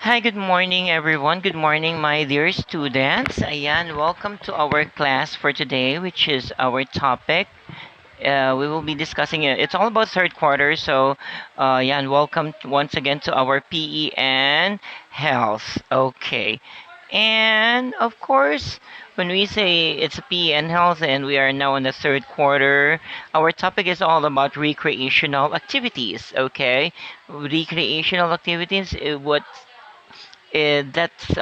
Hi, good morning, everyone. Good morning, my dear students. Ayan, welcome to our class for today, which is our topic. We will be discussing it. It's all about third quarter, so yeah, and welcome once again to our PE and health. Okay, and of course, when we say it's PE and health, and we are now in the third quarter, our topic is all about recreational activities. Okay, recreational activities. What that's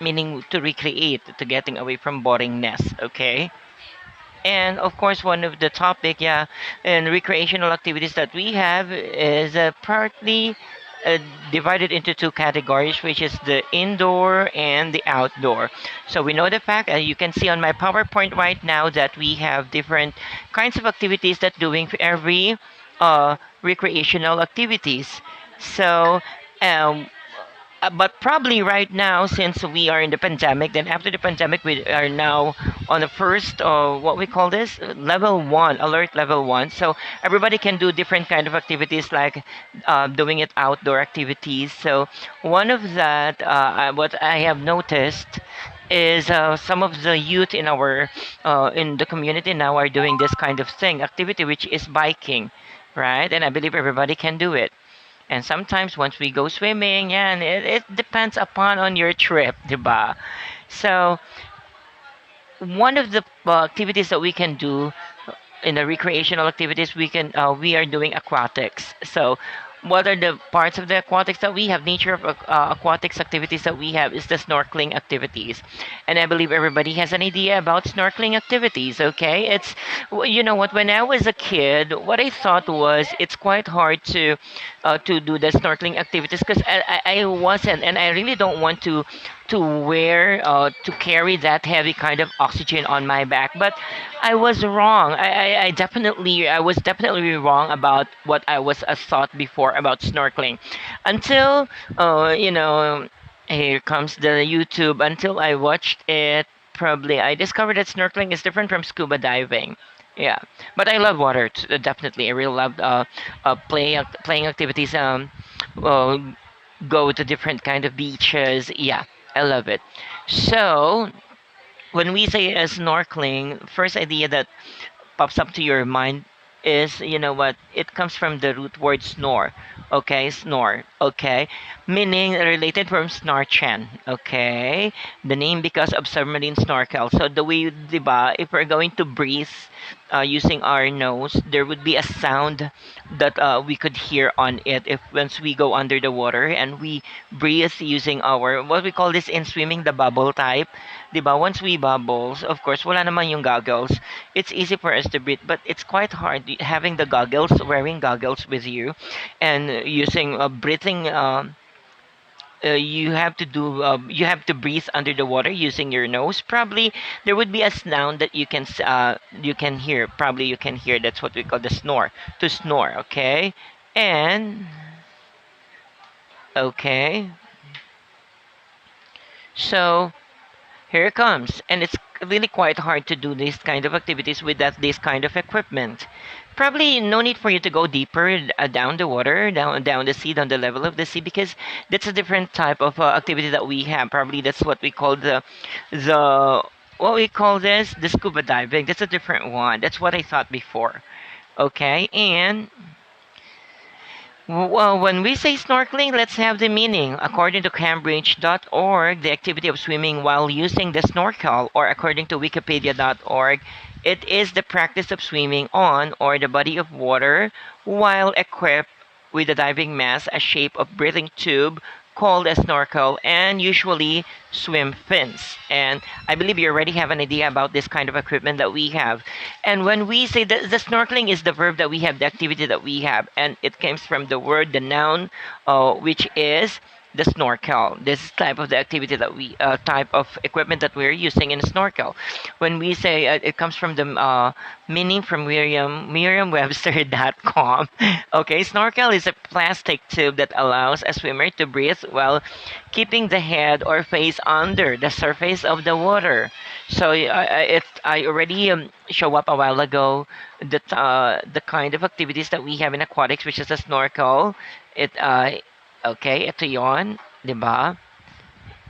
meaning to recreate, to getting away from boringness. Okay, and of course, one of the topic, yeah, and recreational activities that we have is partly uh, divided into two categories, which is the indoor and the outdoor. So we know the fact, you can see on my PowerPoint right now, that we have different kinds of activities that doing for every recreational activities. So um, but probably right now, since we are in the pandemic, then after the pandemic, we are now on the first, what we call this, level one, alert level one. So everybody can do different kind of activities, like doing it outdoor activities. So one of that, what I have noticed is some of the youth in the community now are doing this kind of thing, activity, which is biking, right? And I believe everybody can do it. And sometimes once we go swimming, yeah, and it depends upon on your trip, diba? So one of the activities that we can do in the recreational activities, we are doing aquatics. So what are the parts of the aquatics that we have? Nature of aquatics activities that we have is the snorkeling activities, and I believe everybody has an idea about snorkeling activities. Okay, you know what, when I was a kid, what I thought was it's quite hard to do the snorkeling activities, because I wasn't, and I really don't want to carry that heavy kind of oxygen on my back. But I was wrong. I was definitely wrong about what I was thought before about snorkeling, until you know, here comes the YouTube. Until I watched it, probably I discovered that snorkeling is different from scuba diving. Yeah, but I love water, definitely. I really love playing activities. Uh, go to different kind of beaches. Yeah, I love it. So when we say snorkeling, first idea that pops up to your mind is, you know what, it comes from the root word snore. Okay, snore. Okay, meaning related from snorchan. Okay, the name because of submarine snorkel. So the way, diba, if we're going to breathe using our nose, there would be a sound that we could hear on it if once we go under the water and we breathe using our, what we call this in swimming, the bubble type. Diba? Once we bubbles, of course, wala naman yung goggles. It's easy for us to breathe, but it's quite hard having the goggles, wearing goggles with you, and using breathing. You have to breathe under the water using your nose. Probably there would be a sound that you can hear. Probably you can hear. That's what we call the snore. To snore. Okay, and okay. So here it comes, and it's really quite hard to do these kind of activities without this kind of equipment. Probably no need for you to go deeper down the water, down the sea, down the level of the sea, because that's a different type of activity that we have. Probably that's what we call the what we call this, the scuba diving. That's a different one. That's what I thought before. Okay, and well, when we say snorkeling, let's have the meaning. According to Cambridge.org, the activity of swimming while using the snorkel, or according to Wikipedia.org, it is the practice of swimming on or the body of water while equipped with a diving mask, a shape of breathing tube called a snorkel, and usually swim fins. And I believe you already have an idea about this kind of equipment that we have. And when we say that the snorkeling is the verb that we have, the activity that we have, and it comes from the word, the noun, which is the snorkel. This type of the activity that we type of equipment that we're using in a snorkel. When we say it comes from the meaning from Merriam-Webster.com. Okay, snorkel is a plastic tube that allows a swimmer to breathe while keeping the head or face under the surface of the water. So I already show up a while ago the kind of activities that we have in aquatics, which is a snorkel. It okay, ito yon. diba?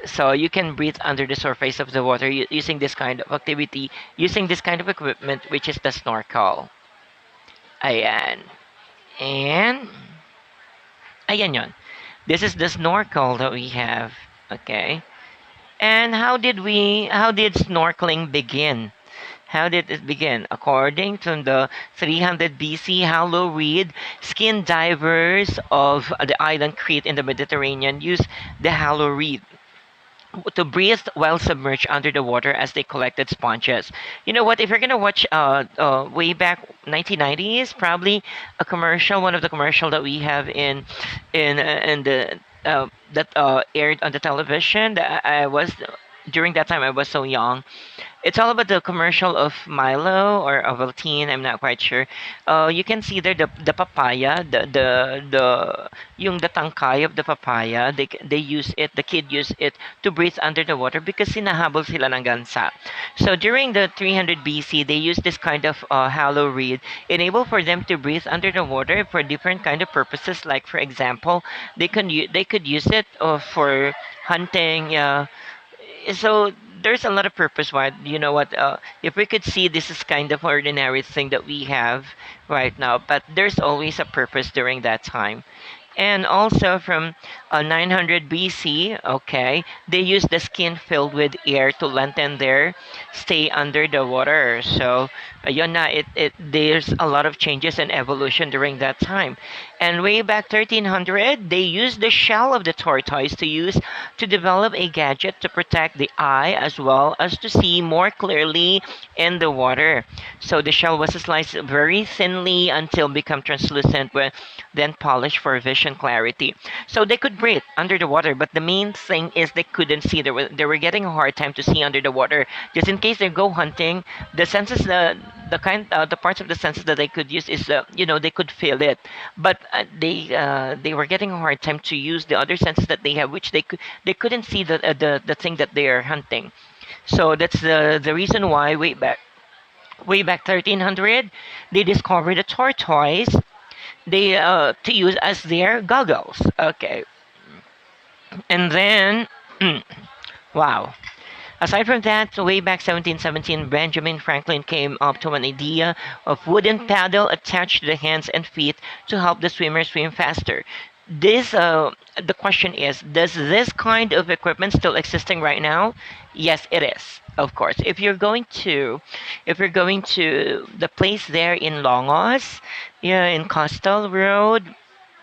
So you can breathe under the surface of the water using this kind of activity, using this kind of equipment, which is the snorkel. Ayan. And, ayan yon. This is the snorkel that we have. Okay. And how did snorkeling begin? How did it begin? According to the 300 BC Hallow Reed, skin divers of the island Crete in the Mediterranean used the Hallow Reed to breathe while submerged under the water as they collected sponges. You know what? If you're gonna watch way back 1990s, probably a commercial, one of the commercial that we have in the that aired on the television. That I was during that time I was so young. It's all about the commercial of Milo or Ovaltine. I'm not quite sure. You can see there the papaya, the tangkay of the papaya. They use it. The kid use it to breathe under the water because sinahabol sila ng gansa. So during the 300 BC, they used this kind of hollow reed, enable for them to breathe under the water for different kind of purposes. Like for example, they could use it for hunting. So there's a lot of purpose why you know what if we could see this is kind of ordinary thing that we have right now, but there's always a purpose during that time. And also from 900 BC, okay, they used the skin filled with air to lengthen their stay under the water. So, yun na, there's a lot of changes and evolution during that time. And way back 1300, they used the shell of the tortoise to develop a gadget to protect the eye as well as to see more clearly in the water. So the shell was sliced very thinly until become translucent, then polished for vision clarity. So they could breathe under the water, but the main thing is they couldn't see. They were getting a hard time to see under the water. Just in case they go hunting, the senses, the parts of the senses that they could use is, they could feel it, but they were getting a hard time to use the other senses that they have, which they couldn't see the thing that they are hunting. So that's the reason why way back 1300 they discovered a tortoise they to use as their goggles. Okay, and then wow. Aside from that, way back 1717, Benjamin Franklin came up to an idea of wooden paddle attached to the hands and feet to help the swimmer swim faster. The question is, does this kind of equipment still existing right now? Yes, it is. Of course, if you're going to the place there in Longos, yeah, in Coastal Road,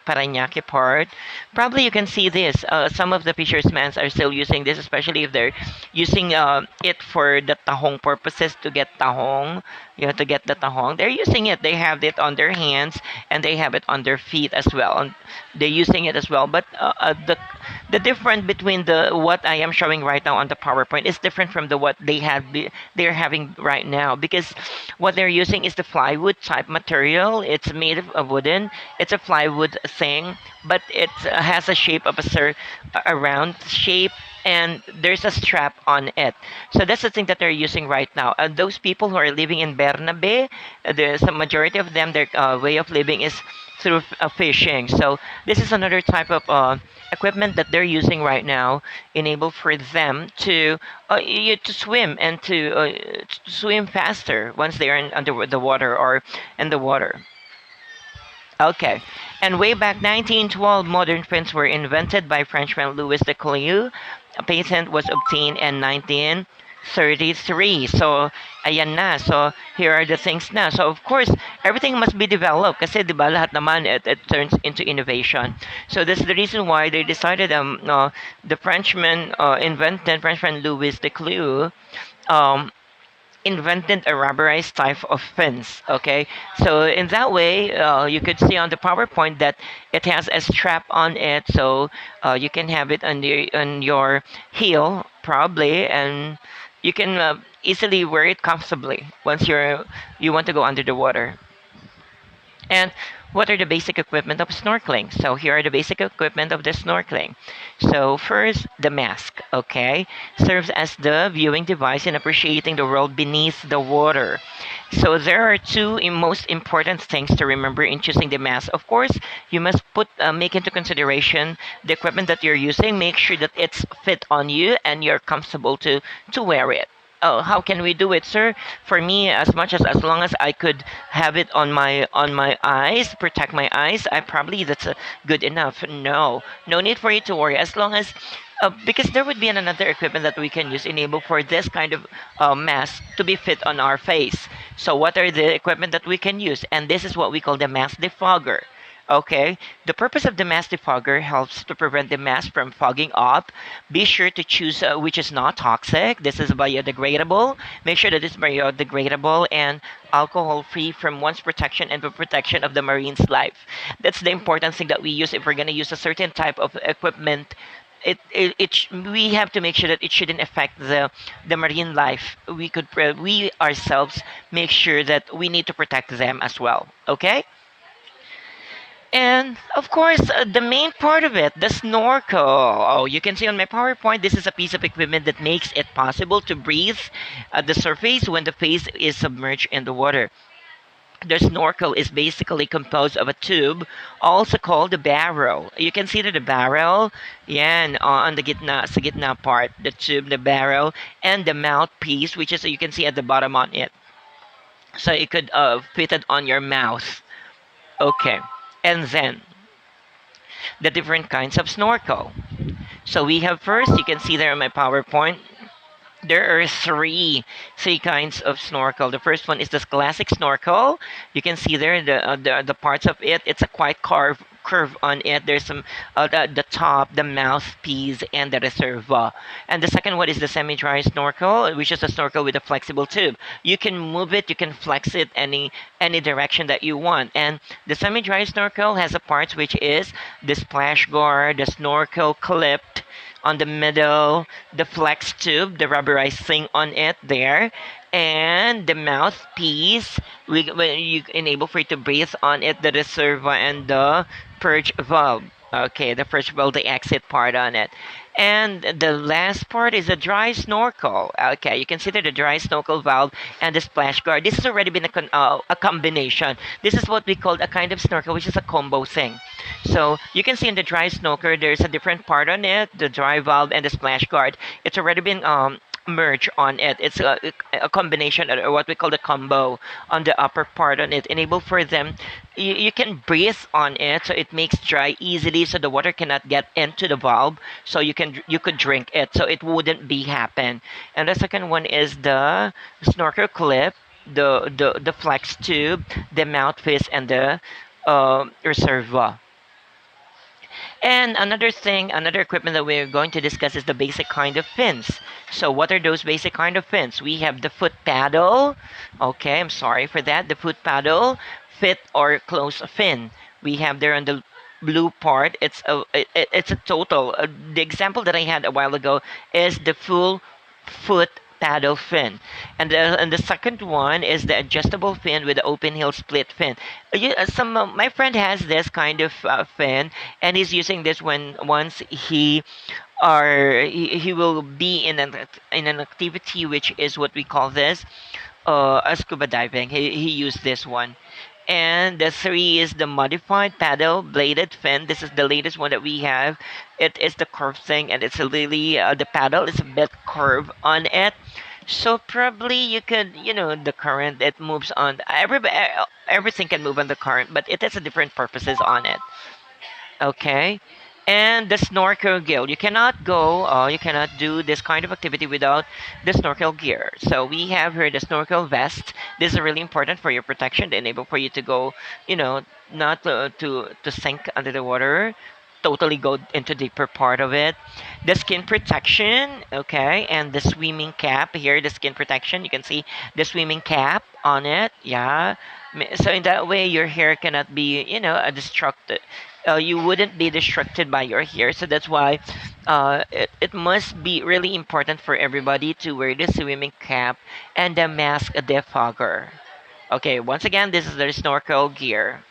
Parañaque part, probably you can see this. Some of the fishermen are still using this, especially if they're using it for the tahong purposes to get tahong, to get the tahong. They're using it. They have it on their hands and they have it on their feet as well. And they're using it as well. But the difference between the what I am showing right now on the PowerPoint is different from the what they're having right now, because what they're using is the plywood type material. It's made of wooden. It's a plywood thing, but it has a shape of a round shape, and there's a strap on it. So that's the thing that they're using right now. Those people who are living in Bernabe, there's a majority of them. Their way of living is through fishing. So this is another type of equipment that they're using right now, enable for them to swim and to swim faster once they are under the water or in the water. Okay. And way back 1912, modern fins were invented by Frenchman Louis de Cleux. A patent was obtained in 1933. So, ayan na. So, here are the things na. So, of course, everything must be developed kasi, di ba, lahat naman, it turns into innovation. So, that's the reason why they decided, the Frenchman Louis de Cleux, um, invented a rubberized type of fence. Okay, so in that way, you could see on the PowerPoint that it has a strap on it, so you can have it on your heel probably, and you can easily wear it comfortably once you want to go under the water. And What are the basic equipment of snorkeling? So here are the basic equipment of the snorkeling. So first, the mask, okay, serves as the viewing device in appreciating the world beneath the water. So there are two most important things to remember in choosing the mask. Of course, you must make into consideration the equipment that you're using. Make sure that it's fit on you and you're comfortable to wear it. Oh, how can we do it, sir? For me, as long as I could have it on my eyes, protect my eyes, I probably that's good enough. No, no need for you to worry. As long as because there would be another equipment that we can use enable for this kind of mask to be fit on our face. So what are the equipment that we can use? And this is what we call the mask defogger. Okay, the purpose of the mask defogger helps to prevent the mask from fogging up. Be sure to choose which is not toxic. This is biodegradable. Make sure that it's biodegradable and alcohol free from one's protection and the protection of the marine's life. That's the important thing that we use if we're going to use a certain type of equipment. We have to make sure that it shouldn't affect the marine life. We ourselves make sure that we need to protect them as well. Okay. And of course, the main part of it, the snorkel. Oh, you can see on my PowerPoint, this is a piece of equipment that makes it possible to breathe at the surface when the face is submerged in the water. The snorkel is basically composed of a tube, also called the barrel. You can see that the barrel, yeah, and on the gitna part, the tube, the barrel, and the mouthpiece, which is you can see at the bottom on it. So it could fit it on your mouth. Okay, and then the different kinds of snorkel. So we have first, you can see there in my PowerPoint, there are three kinds of snorkel. The first one is this classic snorkel. You can see there the parts of it. It's a quite curve on it. There's some the top, the mouthpiece, and the reserva. And the second one is the semi-dry snorkel, which is a snorkel with a flexible tube. You can move it, you can flex it any direction that you want. And the semi-dry snorkel has a part which is the splash guard, the snorkel clip on the middle, the flex tube, the rubberized thing on it there, and the mouthpiece. When you enable for you to breathe on it, the reserva and the purge valve. Okay, the purge valve, the exit part on it. And the last part is a dry snorkel. Okay, you consider the dry snorkel valve and the splash guard. This has already been a combination. This is what we call a kind of snorkel, which is a combo thing. So you can see in the dry snorkel, there's a different part on it, the dry valve and the splash guard. It's already been merged on it. It's a combination or what we call the combo on the upper part on it. Enable for them, you can breathe on it, so it makes dry easily, so the water cannot get into the valve. So you could drink it, so it wouldn't be happen. And the second one is the snorkel clip, the flex tube, the mouthpiece, and the reservoir. And another thing, another equipment that we're going to discuss is the basic kind of fins. So what are those basic kind of fins? We have the foot paddle. Okay, I'm sorry for that. The foot paddle, fit or close fin. We have there on the blue part. It's a total. The example that I had a while ago is the full foot paddle fin, and the second one is the adjustable fin with the open heel split fin. My friend has this kind of fin, and he's using this when once he will be in an activity which is what we call this a scuba diving. He used this one. And the three is the modified paddle bladed fin. This is the latest one that we have. It is the curved thing, and it's a really the paddle is a bit curved on it. So probably you could, the current it moves on. Everything can move on the current, but it has a different purposes on it. Okay. And the snorkel gear. You cannot do this kind of activity without the snorkel gear. So we have here the snorkel vest. This is really important for your protection to enable for you to go, not to sink under the water, totally go into deeper part of it. The skin protection, okay, and the swimming cap here, the skin protection. You can see the swimming cap on it, yeah. So in that way, your hair cannot be, a destructed. You wouldn't be distracted by your hair, so that's why it must be really important for everybody to wear the swimming cap and the mask defogger. Okay, once again, this is the snorkel gear.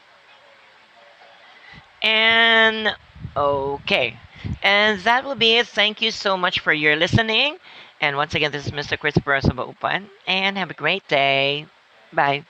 And okay. And that will be it. Thank you so much for your listening. And once again, this is Mr. Christopher Sabaupan. And have a great day. Bye.